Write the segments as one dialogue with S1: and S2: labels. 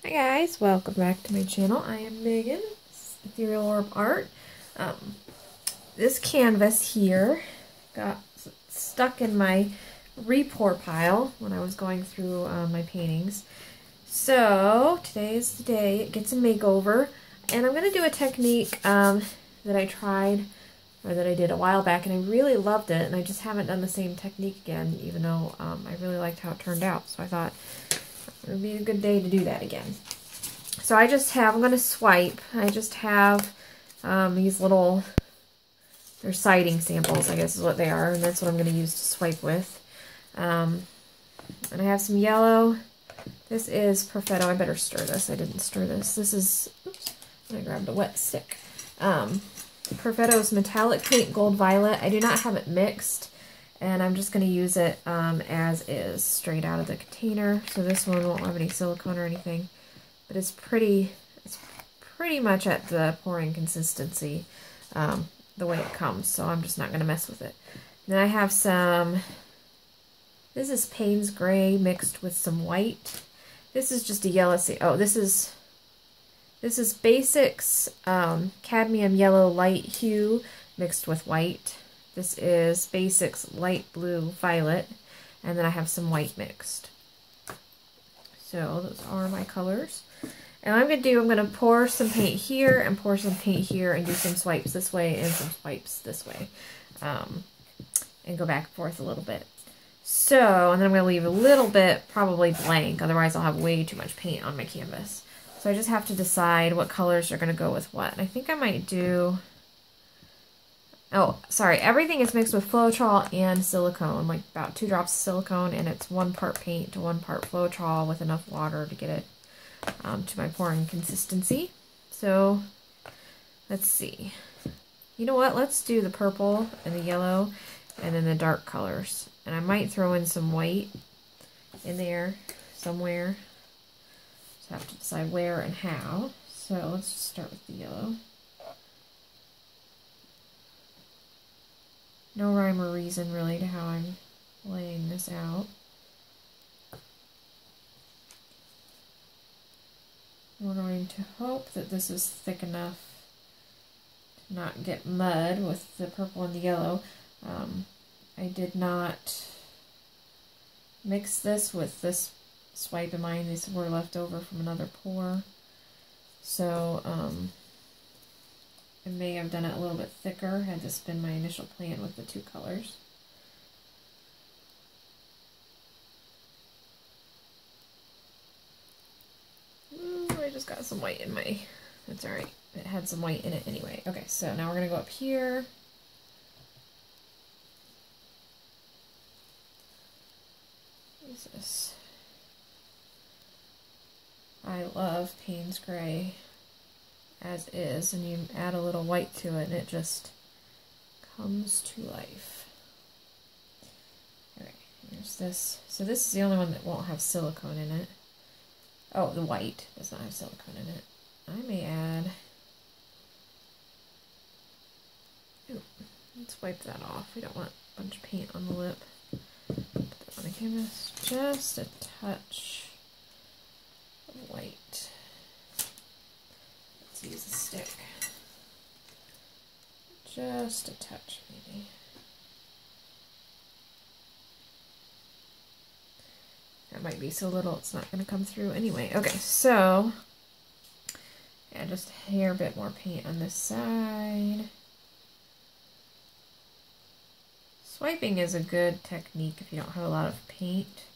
S1: Hi guys, welcome back to my channel. I am Megan, Ethereal Orb Art. This canvas here got stuck in my repour pile when I was going through my paintings. So today is the day it gets a makeover, and I'm going to do a technique that I tried, or that I did a while back, and I really loved it, and I just haven't done the same technique again, even though I really liked how it turned out. So I thought it would be a good day to do that again. So I'm going to swipe. I just have these little, they're siding samples, I guess is what they are, and that's what I'm going to use to swipe with. And I have some yellow. This is Perfetto. I better stir this. I didn't stir this. This is, oops, I grabbed a wet stick. Perfetto's Metallic Paint Gold Violet. I do not have it mixed, and I'm just going to use it as is, straight out of the container. So this one won't have any silicone or anything, but it's pretty much at the pouring consistency, the way it comes. So I'm just not going to mess with it. Then I have some, this is Payne's Gray mixed with some white. This is just a yellow, this is Basics Cadmium Yellow Light Hue mixed with white. This is Basics Light Blue Violet, and then I have some white mixed. So those are my colors. And what I'm going to pour some paint here and pour some paint here and do some swipes this way and some swipes this way. And go back and forth a little bit. So, and then I'm going to leave a little bit probably blank, otherwise I'll have way too much paint on my canvas. So I just have to decide what colors are going to go with what. And I think I might do, oh, sorry, everything is mixed with Floetrol and silicone, like about 2 drops of silicone, and it's 1 part paint to 1 part Floetrol with enough water to get it to my pouring consistency. So let's see. You know what? Let's do the purple and the yellow and then the dark colors. And I might throw in some white in there somewhere. Just have to decide where and how. So let's just start with the yellow. No rhyme or reason really to how I'm laying this out. We're going to hope that this is thick enough to not get mud with the purple and the yellow. I did not mix this with this swipe of mine. These were left over from another pour. So I may have done it a little bit thicker had this been my initial plan with the 2 colors. I just got some white in my, that's alright. It had some white in it anyway. Okay, so now we're going to go up here. What is this? I love Payne's Gray as is, and you add a little white to it and it just comes to life. Okay, here's this. So this is the only one that won't have silicone in it. Oh, the white does not have silicone in it. I may add, ooh, let's wipe that off. We don't want a bunch of paint on the lip. Put that on the canvas. Just a touch of white. Let's use a stick. Just a touch, maybe. That might be so little it's not going to come through anyway. Okay, so yeah, just a hair bit more paint on this side. Swiping is a good technique if you don't have a lot of paint.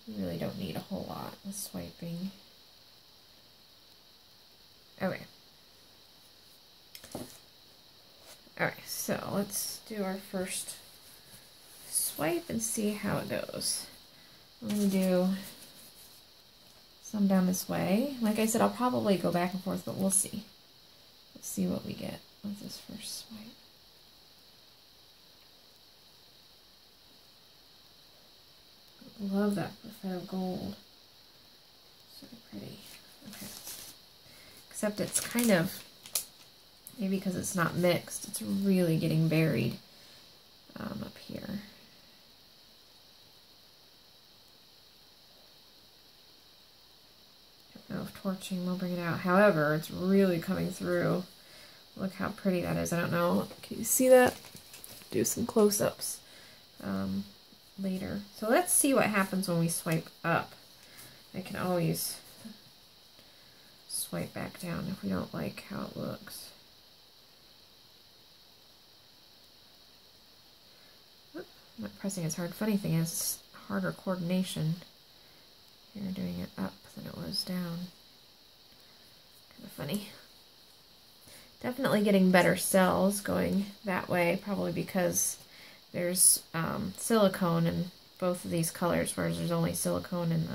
S1: You really don't need a whole lot with swiping. Okay. Alright, so let's do our first swipe and see how it goes. I'm going to do some down this way. Like I said, I'll probably go back and forth, but we'll see. Let's see what we get with this first swipe. Love that Perfetto gold. So pretty. Okay. Except it's kind of, maybe because it's not mixed, it's really getting buried up here. know if torching will bring it out. However, it's really coming through. Look how pretty that is. I don't know. Can you see that? Do some close-ups later. So let's see what happens when we swipe up. I can always swipe back down if we don't like how it looks. Oop, I'm not pressing as hard. Funny thing is, it's harder coordination here doing it up than it was down. Kind of funny. Definitely getting better cells going that way, probably because there's silicone in both of these colors, whereas there's only silicone in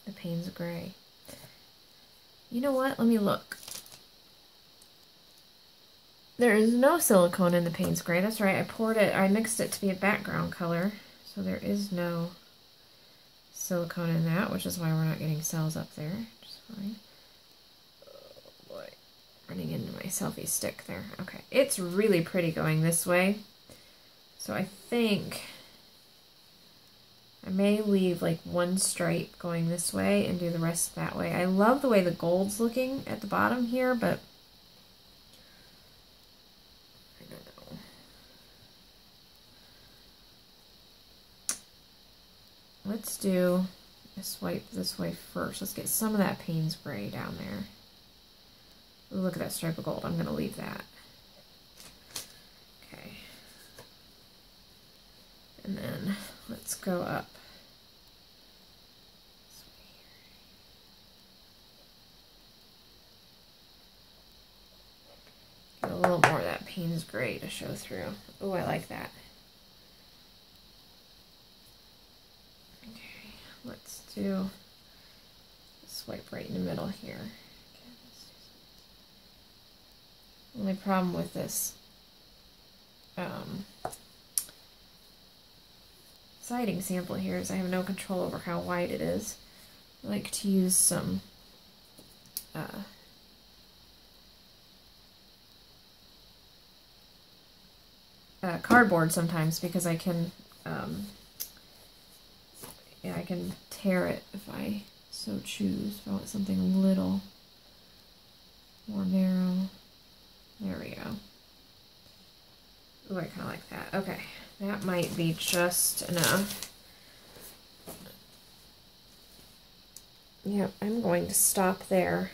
S1: the Payne's Gray. You know what? Let me look. There is no silicone in the Payne's Gray. That's right. I mixed it to be a background color, so there is no silicone in that, which is why we're not getting cells up there. Which is fine. Oh boy, running into my selfie stick there. Okay, it's really pretty going this way. So I think I may leave like one stripe going this way and do the rest that way. I love the way the gold's looking at the bottom here, but I don't know. Let's do a swipe this way first. Let's get some of that Payne's Gray down there. Ooh, look at that stripe of gold. I'm going to leave that. Okay. And then let's go up. Get a little more of that Payne's Gray to show through. Oh, I like that. Okay, let's do a swipe right in the middle here. Okay, let's do something. Only problem with this siding sample here is I have no control over how wide it is. I like to use some cardboard sometimes because I can I can tear it if I so choose. If I want something a little more narrow. There we go. Ooh, I kind of like that. Okay, that might be just enough. Yep, I'm going to stop there.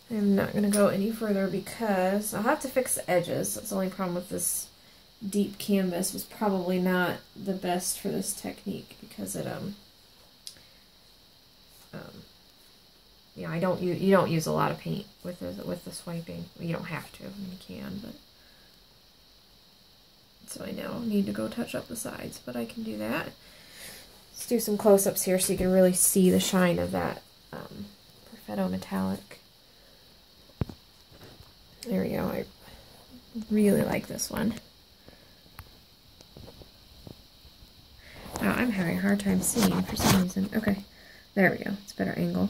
S1: I'm not going to go any further because I'll have to fix the edges. That's the only problem with this deep canvas. Was probably not the best for this technique because it yeah, you don't use a lot of paint with the swiping. You don't have to. I mean, you can, but so I now need to go touch up the sides, but I can do that. Let's do some close-ups here so you can really see the shine of that Perfetto metallic. There we go. I really like this one. Oh, I'm having a hard time seeing for some reason. Okay, there we go. It's a better angle.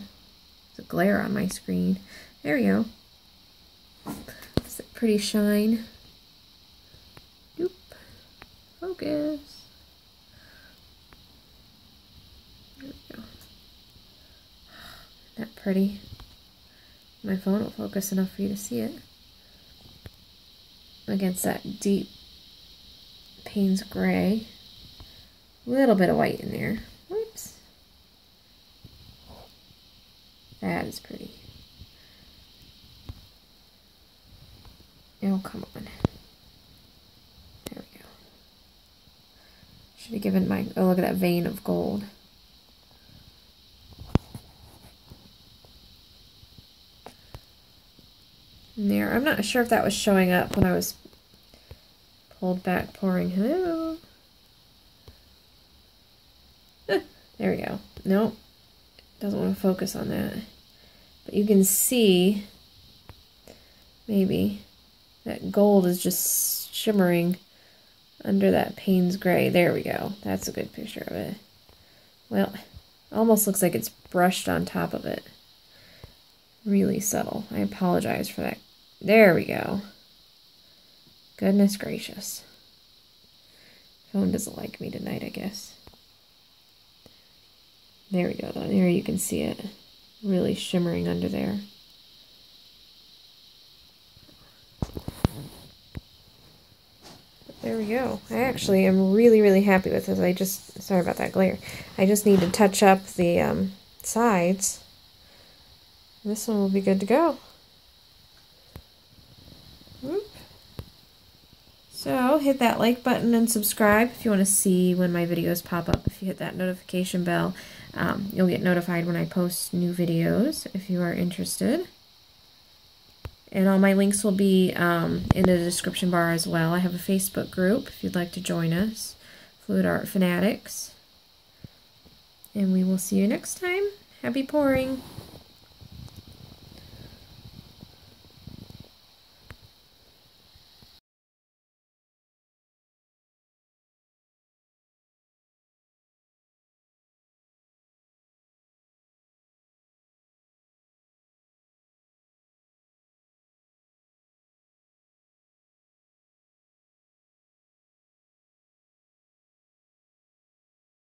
S1: There's a glare on my screen. There we go. It's a pretty shine. Doop. Focus. There we go. Isn't that pretty? My phone will focus enough for you to see it. Against that deep Payne's Gray. A little bit of white in there. Whoops. That is pretty. Oh, come on. There we go. Should have given my... Oh, look at that vein of gold. There. I'm not sure if that was showing up when I was pulled back pouring. Hello. There we go. Nope. Doesn't want to focus on that. But you can see maybe that gold is just shimmering under that Payne's Gray. There we go. That's a good picture of it. Well, almost looks like it's brushed on top of it. Really subtle. I apologize for that. There we go. Goodness gracious. Phone doesn't like me tonight, I guess. There we go. There you can see it really shimmering under there. There we go. I actually am really, really happy with this. Sorry about that glare. I just need to touch up the sides. This one will be good to go. Whoop. So hit that like button and subscribe if you want to see when my videos pop up. If you hit that notification bell, you'll get notified when I post new videos if you are interested. And all my links will be in the description bar as well. I have a Facebook group if you'd like to join us, Fluid Art Fanatics. And we will see you next time. Happy pouring!